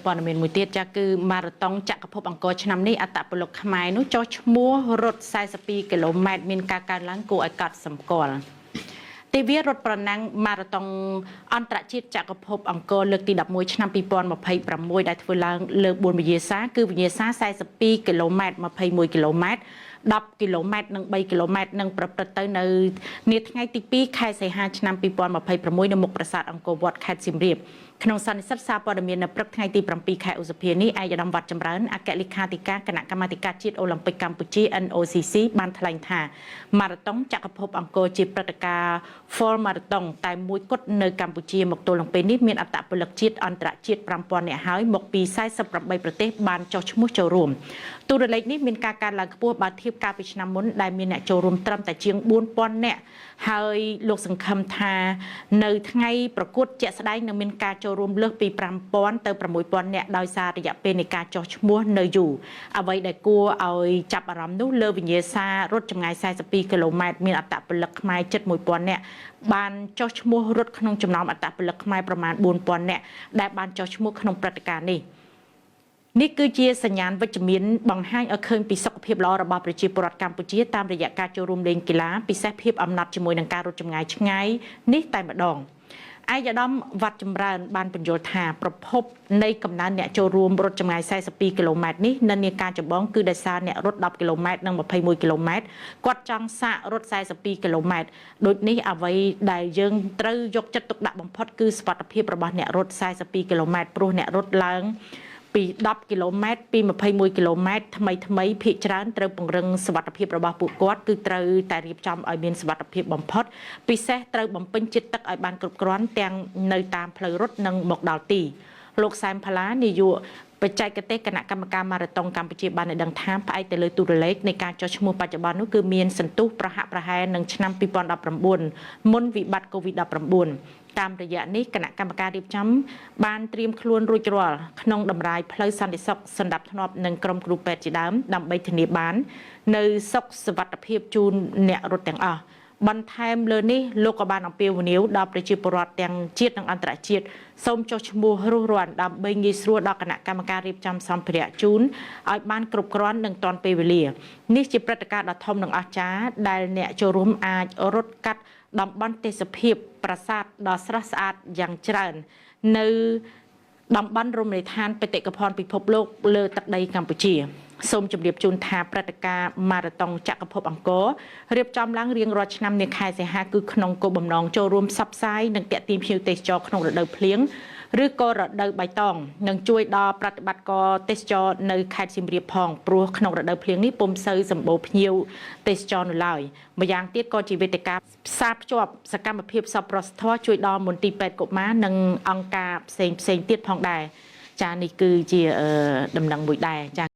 ព័ត៌មានមួយទៀតចាគឺម៉ារ៉ាតុងចក្រភពអង្គរឆ្នាំនេះអត្តពលិកខ្មែរនោះចុះឈ្មោះរត់42គីឡូម៉ែត្រមានការកើនឡើងគួរឲ្យកត់សម្គាល់ទិវារត់ប្រណាំងម៉ារ៉ាតុងអន្តរជាតិចក្រភពអង្គរលើកទី11ឆ្នាំ2026ដែលធ្វើឡើងលើ4វិញ្ញាសាគឺវិញ្ញាសា42គីឡូម៉ែត្រ21គីឡូម៉ែត្រ10គីឡូម៉ែត្រនិង3គីឡូម៉ែត្រនឹងប្រព្រឹត្តទៅនៅនាថ្ងៃទី2ខែសីហាឆ្នាំ2026នៅមុខប្រាសាទអង្គរវត្តខេត្តសៀមរាបក្នុងសន្និសីទសារព័ត៌មាននៅព្រឹកថ្ងៃទី7ខែឧសភានេះឯកឧត្តមវត្តចម្រើនអគ្គលេខាធិការគណៈកម្មាធិការជាតិអូឡ িম্প ិកកម្ពុជា NOCC បានថ្លែងថាម៉ារ៉ាតុងចក្រភពអង្គរជាព្រឹត្តិការណ៍ Full Marathon តែមួយគត់នៅកម្ពុជាមកទល់នឹងពេលនេះមានអត្តពលិកជាតិអន្តរជាតិ 5000 នាក់ហើយមកពី48ប្រទេសបានចុះឈ្មោះចូលរួមតួលេខនេះមានការកើនឡើងខ្ពស់បើធៀបកាលពីឆ្នាំមុនដែលមានអ្នកចូលរួមត្រឹមតែជាង4000នាក់ហើយលោកសង្ឃឹមថានៅថ្ងៃប្រកួតជាក់ស្ដែងនឹងមានការចូលរួមលើសពី5000ទៅ6000នាក់ដោយសាររយៈពេលនៃការចុះឈ្មោះនៅយូរអ្វីដែលគួរឲ្យចាប់អារម្មណ៍នោះលើវិញ្ញាសារត់ចម្ងាយ42គីឡូម៉ែត្រមានអត្តពលិកខ្មែរជិត1000នាក់បានចុះឈ្មោះរត់ក្នុងចំណោមអត្តពលិកខ្មែរប្រមាណ4000នាក់ដែលបានចុះឈ្មោះក្នុងព្រឹត្តិការណ៍នេះនេះគឺជាសញ្ញាណវិជ្ជមានបង្ហាញឲ្យឃើញពីសុខភាពល្អរបស់ប្រជាពលរដ្ឋកម្ពុជាតាមរយៈការចូលរួមលេងកីឡាពិសេសភាពអំណត់ជាមួយនឹងការរត់ចម្ងាយឆ្ងាយនេះតែម្ដងឯកឧត្តមវត្តចម្រើនបានបញ្យល់ថាប្រភពនៃកំណើនអ្នកចូលរួមរត់ចម្ងាយ42គីឡូម៉ែត្រនេះនៅនាការចម្បងគឺដោយសារអ្នករត់10គីឡូម៉ែត្រនិង21គីឡូម៉ែត្រគាត់ចង់សាករត់42គីឡូម៉ែត្រដូចនេះអ្វីដែលយើងត្រូវយកចិត្តទុកដាក់បំផុតគឺសុវត្ថិភាពរបស់អ្នករត់42គីឡូម៉ែត្រព្រោះអ្នករត់ឡើងពី10គីឡូម៉ែត្រពី21គីឡូម៉ែត្រថ្មីភាគច្រើនត្រូវពង្រឹងសុវត្ថិភាពរបស់ពួកគាត់គឺត្រូវតែរៀបចំឲ្យមានសុវត្ថិភាពបំផុតពិសេសត្រូវបំពេញជាតិទឹកឲ្យបានគ្រប់គ្រាន់ទាំងនៅតាមផ្លូវរត់និងមកដល់ទីលោកសែមផាឡានាយកបច្ចេកទេសគណៈកម្មការម៉ារ៉ាតុងកម្ពុជាបានឲ្យដឹងថាផ្អែកទៅលើទូរលេខនៃការចុះឈ្មោះបច្ចុប្បន្ននោះគឺមានសន្ទុះប្រហាក់ប្រហែលនឹងឆ្នាំ2019មុនវិបត្តិ COVID-19 តាមរយៈនេះគណៈកម្មការរៀបចំបានត្រៀមខ្លួនរួចរាល់ក្នុងតម្រាយផ្លូវសន្តិសុខសណ្ដាប់ធ្នាប់និងក្រុមគ្រូពេទ្យជាដើមដើម្បីធានាបាននៅសុខសុវត្ថិភាពជូនអ្នករត់ទាំងអស់បន្ថែមលើនេះលោកក៏បានអំពាវនាវដល់ប្រជាពលរដ្ឋទាំងជាតិនិងអន្តរជាតិសូមចុះឈ្មោះរស់រានដើម្បីងាយស្រួលដល់គណៈកម្មការរៀបចំសម្ភារៈជូនឲ្យបានគ្រប់គ្រាន់និងទាន់ពេលវេលានេះជាព្រឹត្តិការណ៍ដ៏ធំនិងអស្ចារ្យដែលអ្នកចូលរួមអាចរត់កាត់តំបន់ទេសភាពប្រាសាទដ៏ស្រស់ស្អាតយ៉ាងច្រើននៅតំបន់រមណីយដ្ឋានបេតិកភណ្ឌពិភពលោកលើទឹកដីកម្ពុជាសូមជម្រាបជូនថាព្រឹត្តិការណ៍ម៉ារ៉ាតុងចក្រភពអង្គររៀបចំឡើងរៀងរាល់ឆ្នាំនាខែសីហាគឺក្នុងគោលបំណងចូលរួមផ្សព្វផ្សាយនិងទាក់ទាញភ្ញៀវទេសចរក្នុងរដូវភ្លៀងឬក៏រដូវបៃតងនិងជួយដល់ប្រតិបត្តិការទេសចរនៅខេត្តសៀមរាបផងព្រោះក្នុងរដូវភ្លៀងនេះពុំសូវសម្បូរភ្ញៀវទេសចរនៅឡើយម្យ៉ាងទៀតក៏ជាវេទិកាផ្សារភ្ជាប់សកម្មភាពសប្បុរសធម៌ជួយដល់មន្ទីរពេទ្យកុមារនិងអង្គការផ្សេងទៀតផងដែរចានេះគឺជាដំណឹងមួយដែរចា